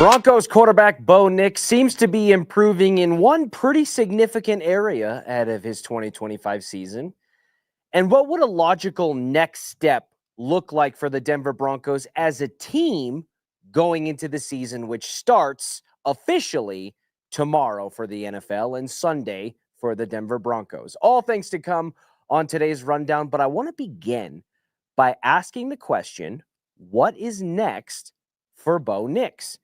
Broncos quarterback Bo Nix seems to be improving in one pretty significant area ahead of his 2025 season. And what would a logical next step look like for the Denver Broncos as a team going into the season, which starts officially tomorrow for the NFL and Sunday for the Denver Broncos? All things to come on today's rundown, but I want to begin by asking the question, what is next for Bo Nix?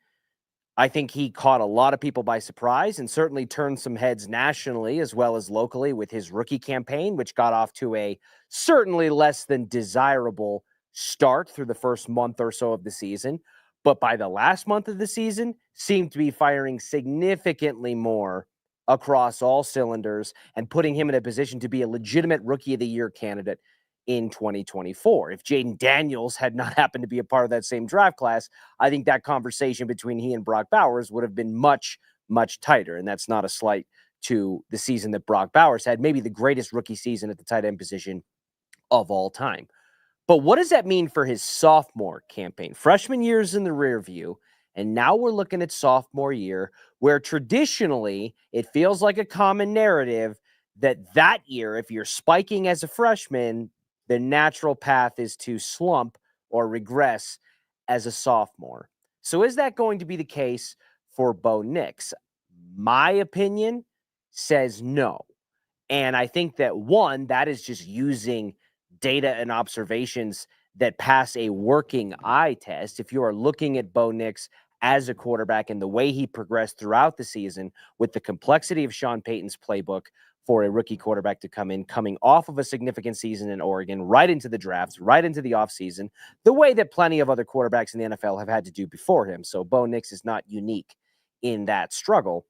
I think he caught a lot of people by surprise and certainly turned some heads nationally as well as locally with his rookie campaign, which got off to a certainly less than desirable start through the first month or so of the season. But by the last month of the season, seemed to be firing significantly more across all cylinders and putting him in a position to be a legitimate Rookie of the Year candidate in 2024. If Jaden Daniels had not happened to be a part of that same draft class, I think that conversation between he and Brock Bowers would have been much, much tighter. And that's not a slight to the season that Brock Bowers had, maybe the greatest rookie season at the tight end position of all time. But what does that mean for his sophomore campaign? Freshman year's in the rear view, and now we're looking at sophomore year, where traditionally it feels like a common narrative that year, if you're spiking as a freshman, the natural path is to slump or regress as a sophomore. So is that going to be the case for Bo Nix? My opinion says no. And I think that, one, that is just using data and observations that pass a working eye test. If you are looking at Bo Nix as a quarterback and the way he progressed throughout the season with the complexity of Sean Payton's playbook, for a rookie quarterback to come in, coming off of a significant season in Oregon, right into the drafts, right into the offseason, the way that plenty of other quarterbacks in the NFL have had to do before him. So Bo Nix is not unique in that struggle.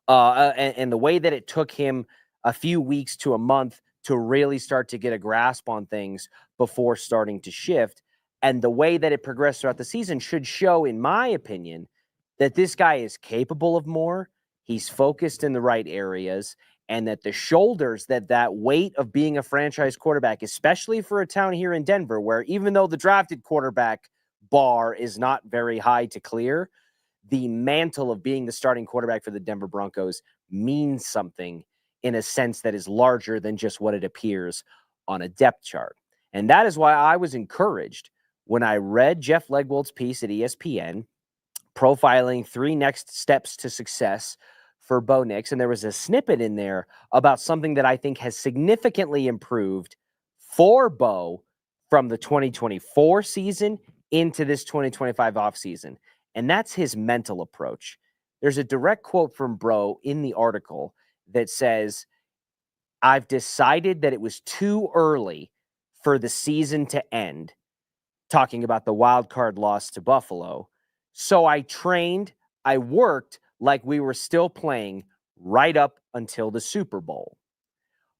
And the way that it took him a few weeks to a month to really start to get a grasp on things before starting to shift, and the way that it progressed throughout the season should show, in my opinion, that this guy is capable of more. He's focused in the right areas, and that the shoulders, that weight of being a franchise quarterback, especially for a town here in Denver, where even though the drafted quarterback bar is not very high to clear, the mantle of being the starting quarterback for the Denver Broncos means something in a sense that is larger than just what it appears on a depth chart. And that is why I was encouraged when I read Jeff Legwold's piece at ESPN profiling 3 next steps to success for Bo Nix, and there was a snippet in there about something that I think has significantly improved for Bo from the 2024 season into this 2025 offseason, and that's his mental approach. There's a direct quote from Bro in the article that says, "I've decided that it was too early for the season to end," talking about the wild card loss to Buffalo. "So I trained, I worked like we were still playing right up until the Super Bowl.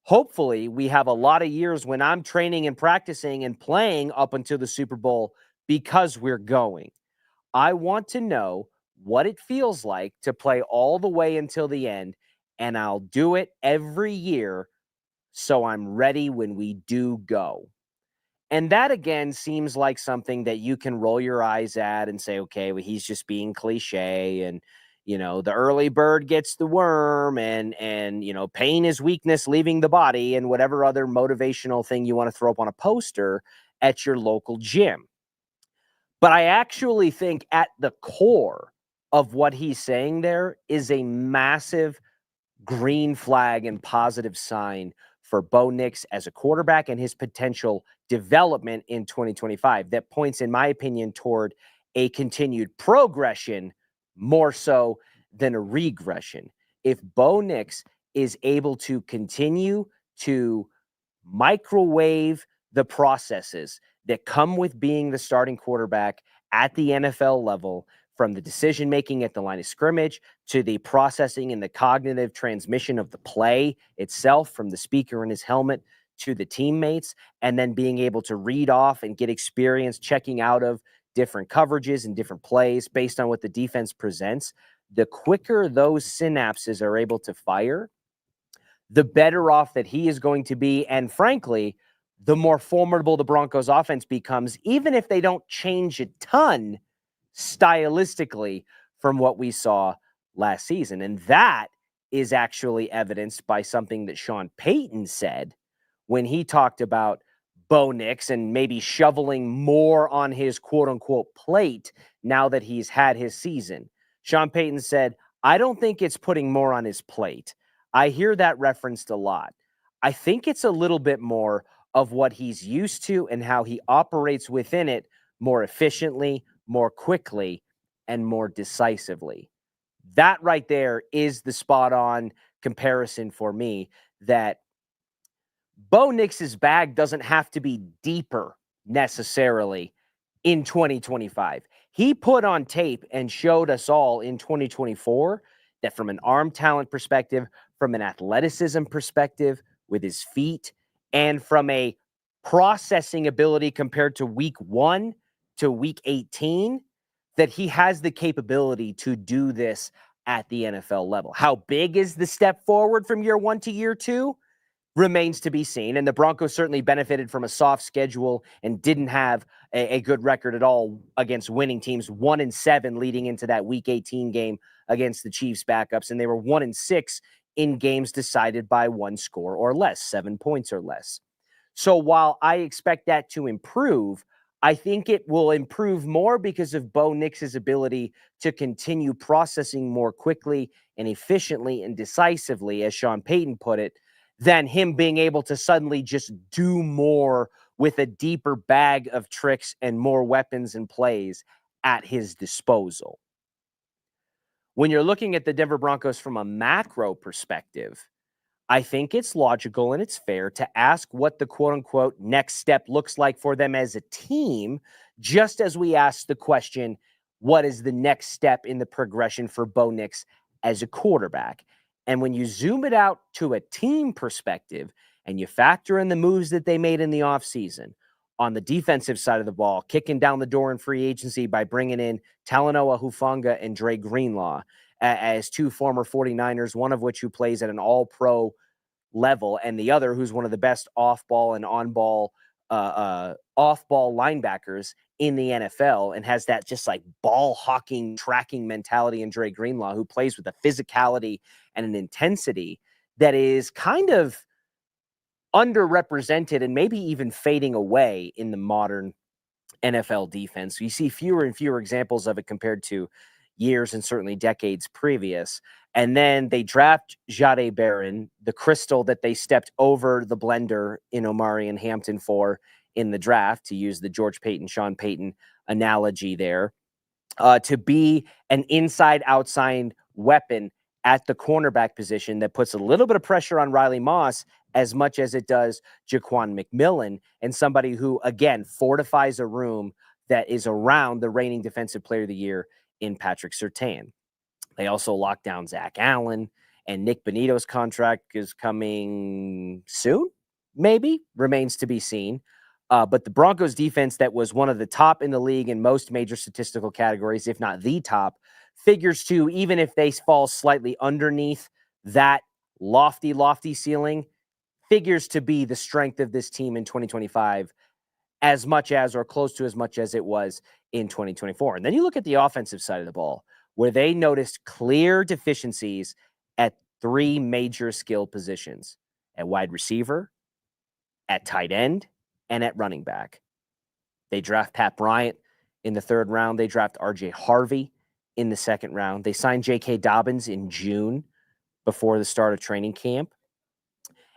Hopefully, we have a lot of years when I'm training and practicing and playing up until the Super Bowl because we're going. I want to know what it feels like to play all the way until the end, and I'll do it every year so I'm ready when we do go." And that, again, seems like something that you can roll your eyes at and say, okay, well, he's just being cliche, and, the early bird gets the worm, and pain is weakness leaving the body, and whatever other motivational thing you want to throw up on a poster at your local gym. But I actually think at the core of what he's saying there is a massive green flag and positive sign for Bo Nix as a quarterback and his potential development in 2025 that points, in my opinion, toward a continued progression more so than a regression. If Bo Nix is able to continue to microwave the processes that come with being the starting quarterback at the NFL level, from the decision-making at the line of scrimmage to the processing and the cognitive transmission of the play itself from the speaker in his helmet to the teammates, and then being able to read off and get experience checking out of different coverages and different plays based on what the defense presents, the quicker those synapses are able to fire, the better off that he is going to be. And frankly, the more formidable the Broncos offense becomes, even if they don't change a ton stylistically from what we saw last season. And that is actually evidenced by something that Sean Payton said when he talked about Bo Nix and maybe shoveling more on his quote-unquote plate now that he's had his season. Sean Payton said, I don't think it's putting more on his plate. I hear that referenced a lot. I think it's a little bit more of what he's used to and how he operates within it more efficiently, more quickly, and more decisively. That right there is the spot-on comparison for me, that Bo Nix's bag doesn't have to be deeper necessarily in 2025. He put on tape and showed us all in 2024 that from an arm talent perspective, from an athleticism perspective with his feet, and from a processing ability compared to week 1 to week 18, that he has the capability to do this at the NFL level. How big is the step forward from year 1 to year 2? Remains to be seen. And the Broncos certainly benefited from a soft schedule and didn't have a good record at all against winning teams. 1-7 leading into that week 18 game against the Chiefs backups. And they were 1-6 in games decided by 1 score or less, 7 points or less. So while I expect that to improve, I think it will improve more because of Bo Nix's ability to continue processing more quickly and efficiently and decisively, as Sean Payton put it, than him being able to suddenly just do more with a deeper bag of tricks and more weapons and plays at his disposal. When you're looking at the Denver Broncos from a macro perspective, I think it's logical and it's fair to ask what the quote-unquote next step looks like for them as a team, just as we ask the question, what is the next step in the progression for Bo Nix as a quarterback? And when you zoom it out to a team perspective and you factor in the moves that they made in the offseason, on the defensive side of the ball, kicking down the door in free agency by bringing in Talanoa Hufanga and Dre Greenlaw as 2 former 49ers, one of which who plays at an all-pro level, and the other who's one of the best off-ball and on-ball off-ball linebackers in the NFL and has that just like ball hawking, tracking mentality in Dre Greenlaw, who plays with a physicality and an intensity that is kind of underrepresented and maybe even fading away in the modern NFL defense. You see fewer and fewer examples of it compared to years and certainly decades previous. And then they draft Jahdae Barron, the crystal that they stepped over the blender in Omari and Hampton for in the draft, to use the George Payton, Sean Payton analogy there, to be an inside-outside weapon at the cornerback position that puts a little bit of pressure on Riley Moss as much as it does Jaquan McMillan, and somebody who, again, fortifies a room that is around the reigning Defensive Player of the Year in Patrick Surtain. They also locked down Zach Allen, and Nick Bonito's contract is coming soon, maybe, remains to be seen. But the Broncos defense, that was one of the top in the league in most major statistical categories, if not the top, figures to, even if they fall slightly underneath that lofty ceiling, figures to be the strength of this team in 2025 as much as, or close to as much as it was in 2024. And then you look at the offensive side of the ball, where they noticed clear deficiencies at 3 major skill positions: at wide receiver, at tight end, and at running back. They draft Pat Bryant in the 3rd round. They draft RJ Harvey in the 2nd round. They signed J.K. Dobbins in June before the start of training camp.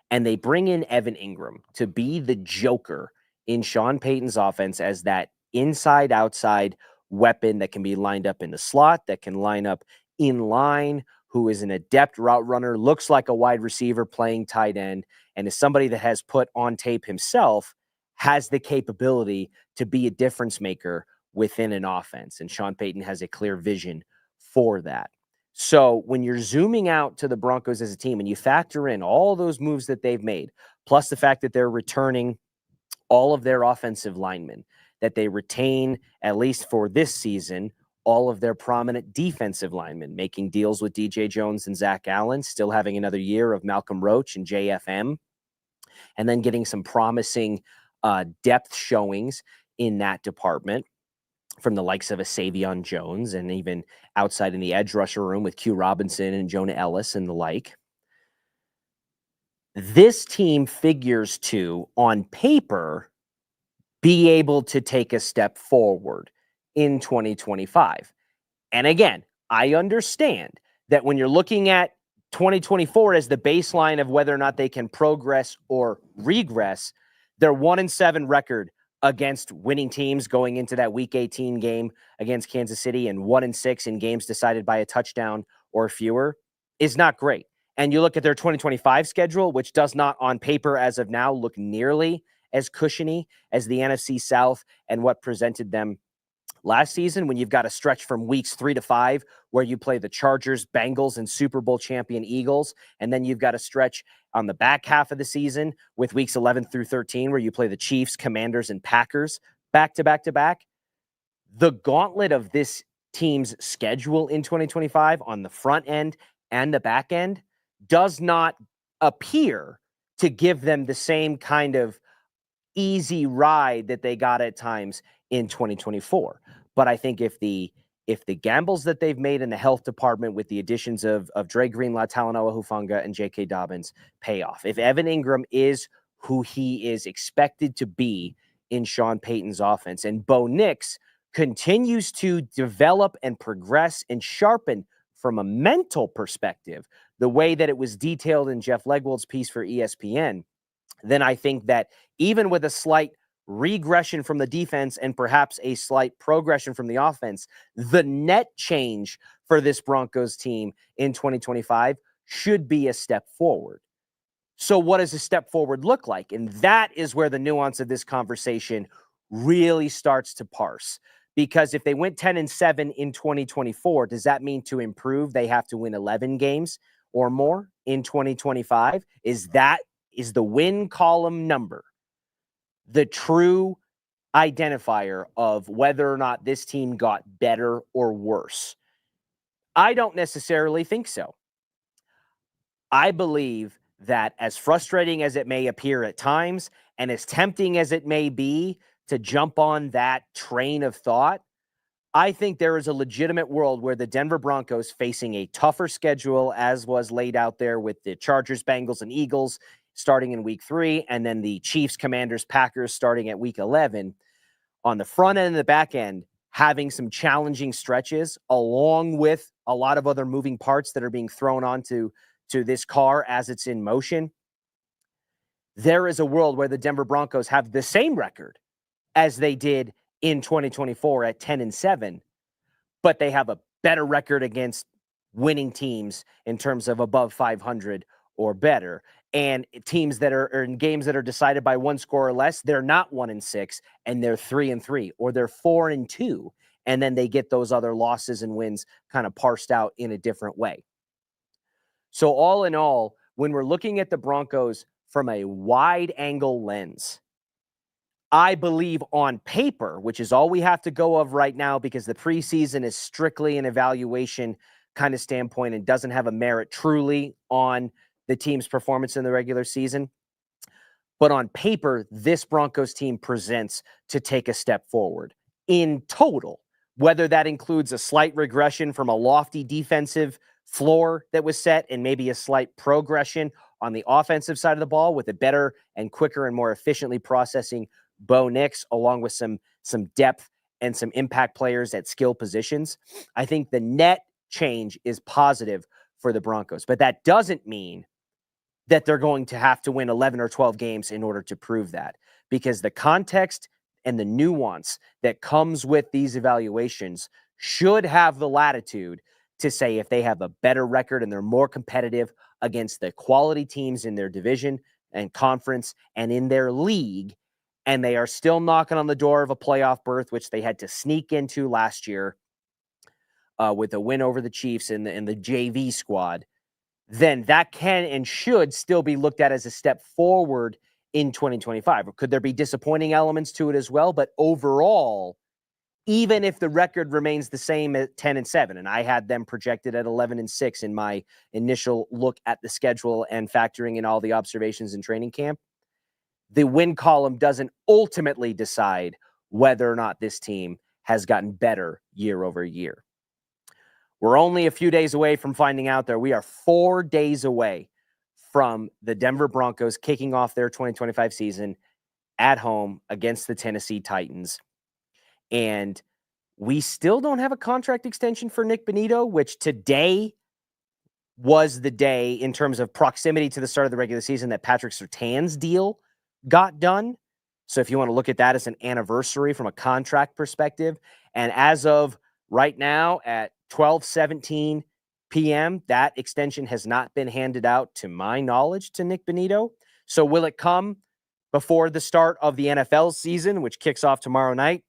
And they bring in Evan Ingram to be the joker in Sean Payton's offense as that inside-outside weapon that can be lined up in the slot, that can line up in line, who is an adept route runner, looks like a wide receiver playing tight end, and is somebody that has put on tape himself, has the capability to be a difference maker within an offense. And Sean Payton has a clear vision for that. So when you're zooming out to the Broncos as a team and you factor in all those moves that they've made, plus the fact that they're returning all of their offensive linemen, that they retain, at least for this season, all of their prominent defensive linemen, making deals with DJ Jones and Zach Allen, still having another year of Malcolm Roach and JFM, and then getting some promising depth showings in that department. from the likes of a Savion Jones, and even outside in the edge rusher room with Q Robinson and Jonah Ellis and the like. This team figures to, on paper, be able to take a step forward in 2025. And again, I understand that when you're looking at 2024 as the baseline of whether or not they can progress or regress, their 1-7 record against winning teams going into that Week 18 game against Kansas City and 1-6 in games decided by a touchdown or fewer is not great. And you look at their 2025 schedule, which does not on paper as of now look nearly as cushiony as the NFC South and what presented them last season, when you've got a stretch from weeks 3 to 5 where you play the Chargers, Bengals, and Super Bowl champion Eagles. And then you've got a stretch on the back half of the season with weeks 11 through 13 where you play the Chiefs, Commanders, and Packers back to back to back. The gauntlet of this team's schedule in 2025 on the front end and the back end does not appear to give them the same kind of easy ride that they got at times in 2024. But I think if the gambles that they've made in the health department with the additions of Dre Greenlaw, Talanoa Hufanga, and J.K. Dobbins pay off, if Evan Ingram is who he is expected to be in Sean Payton's offense, and Bo Nix continues to develop and progress and sharpen from a mental perspective, the way that it was detailed in Jeff Legwold's piece for ESPN, then I think that even with a slight regression from the defense and perhaps a slight progression from the offense, the net change for this Broncos team in 2025 should be a step forward. So what does a step forward look like? And that is where the nuance of this conversation really starts to parse. Because if they went 10-7 in 2024, does that mean to improve they have to win 11 games or more in 2025? Is the win column number the true identifier of whether or not this team got better or worse? I don't necessarily think so. I believe that as frustrating as it may appear at times, and as tempting as it may be to jump on that train of thought, I think there is a legitimate world where the Denver Broncos, facing a tougher schedule as was laid out there with the Chargers, Bengals, and Eagles starting in week 3, and then the Chiefs, Commanders, Packers starting at week 11, on the front end and the back end, having some challenging stretches, along with a lot of other moving parts that are being thrown onto this car as it's in motion. There is a world where the Denver Broncos have the same record as they did in 2024 at 10-7, but they have a better record against winning teams in terms of above 500 or better. And teams that are in games that are decided by one score or less, they're not 1-6 and they're 3-3, or they're 4-2. And then they get those other losses and wins kind of parsed out in a different way. So all in all, when we're looking at the Broncos from a wide angle lens, I believe on paper, which is all we have to go of right now because the preseason is strictly an evaluation kind of standpoint and doesn't have a merit truly on the team's performance in the regular season. But on paper, this Broncos team presents to take a step forward in total, whether that includes a slight regression from a lofty defensive floor that was set and maybe a slight progression on the offensive side of the ball with a better and quicker and more efficiently processing Bo Nix, along with some depth and some impact players at skill positions. I think the net change is positive for the Broncos, but that doesn't mean that they're going to have to win 11 or 12 games in order to prove that, because the context and the nuance that comes with these evaluations should have the latitude to say if they have a better record and they're more competitive against the quality teams in their division and conference and in their league, and they are still knocking on the door of a playoff berth, which they had to sneak into last year with a win over the Chiefs in the JV squad, then that can and should still be looked at as a step forward in 2025. Could there be disappointing elements to it as well? But overall, even if the record remains the same at 10-7, and I had them projected at 11-6 in my initial look at the schedule and factoring in all the observations in training camp, the win column doesn't ultimately decide whether or not this team has gotten better year over year. We're only a few days away from finding out there. We are 4 days away from the Denver Broncos kicking off their 2025 season at home against the Tennessee Titans. And we still don't have a contract extension for Nick Bonito, which today was the day in terms of proximity to the start of the regular season that Patrick Surtain's deal got done. So if you want to look at that as an anniversary from a contract perspective, and as of right now at 12:17 p.m., that extension has not been handed out, to my knowledge, to Nick Bonito. So will it come before the start of the NFL season, which kicks off tomorrow night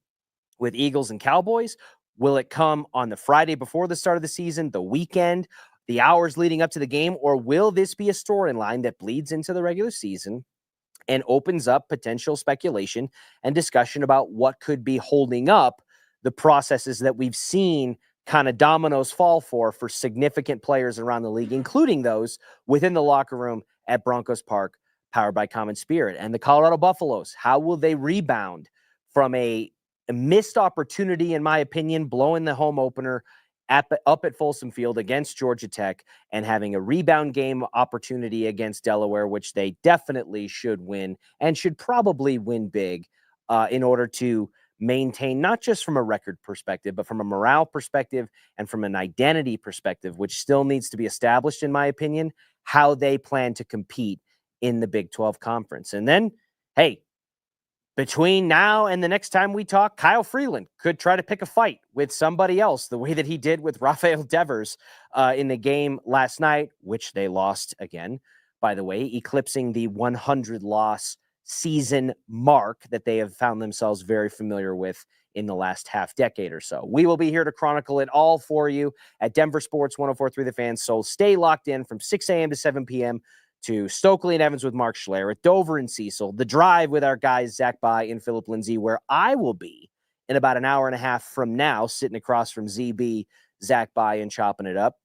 with Eagles and Cowboys? Will it come on the Friday before the start of the season, the weekend, the hours leading up to the game? Or will this be a storyline that bleeds into the regular season and opens up potential speculation and discussion about what could be holding up the processes that we've seen kind of dominoes fall for significant players around the league, including those within the locker room at Broncos Park, powered by Common Spirit? And the Colorado Buffaloes, how will they rebound from a missed opportunity, in my opinion, blowing the home opener up at Folsom Field against Georgia Tech and having a rebound game opportunity against Delaware, which they definitely should win and should probably win big in order to maintain, not just from a record perspective, but from a morale perspective and from an identity perspective, which still needs to be established, in my opinion, how they plan to compete in the Big 12 Conference. And then, hey, between now and the next time we talk, Kyle Freeland could try to pick a fight with somebody else, the way that he did with Rafael Devers in the game last night, which they lost again, by the way, eclipsing the 100-loss season mark that they have found themselves very familiar with in the last half decade or so. We will be here to chronicle it all for you at Denver Sports 104.3 The Fan. So stay locked in from 6 a.m. to 7 p.m. to Stokely and Evans with Mark Schler, at Dover and Cecil, The Drive with our guys Zach By and Philip Lindsay, where I will be in about an hour and a half from now, sitting across from ZB, Zach By, and chopping it up.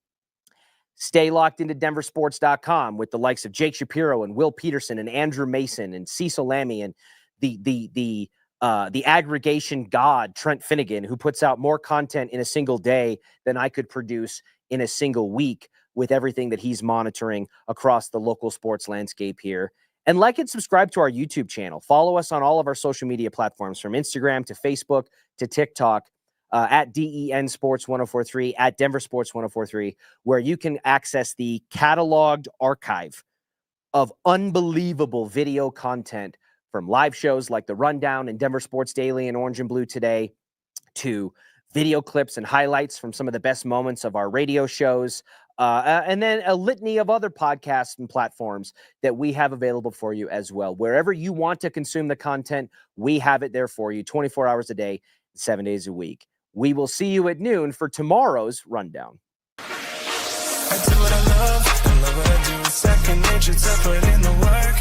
Stay locked into DenverSports.com with the likes of Jake Shapiro and Will Peterson and Andrew Mason and Cecil Lammy and the aggregation god Trent Finnegan, who puts out more content in a single day than I could produce in a single week, with everything that he's monitoring across the local sports landscape here. And like and subscribe to our YouTube channel. Follow us on all of our social media platforms, from Instagram to Facebook to TikTok, at DEN Sports 1043, at Denver Sports 1043, where you can access the cataloged archive of unbelievable video content from live shows like The Rundown and Denver Sports Daily and Orange and Blue Today, to video clips and highlights from some of the best moments of our radio shows, and then a litany of other podcasts and platforms that we have available for you as well. Wherever you want to consume the content, we have it there for you 24 hours a day, 7 days a week. We will see you at noon for tomorrow's Rundown. I do what I love what I do. Second nature to put in the work.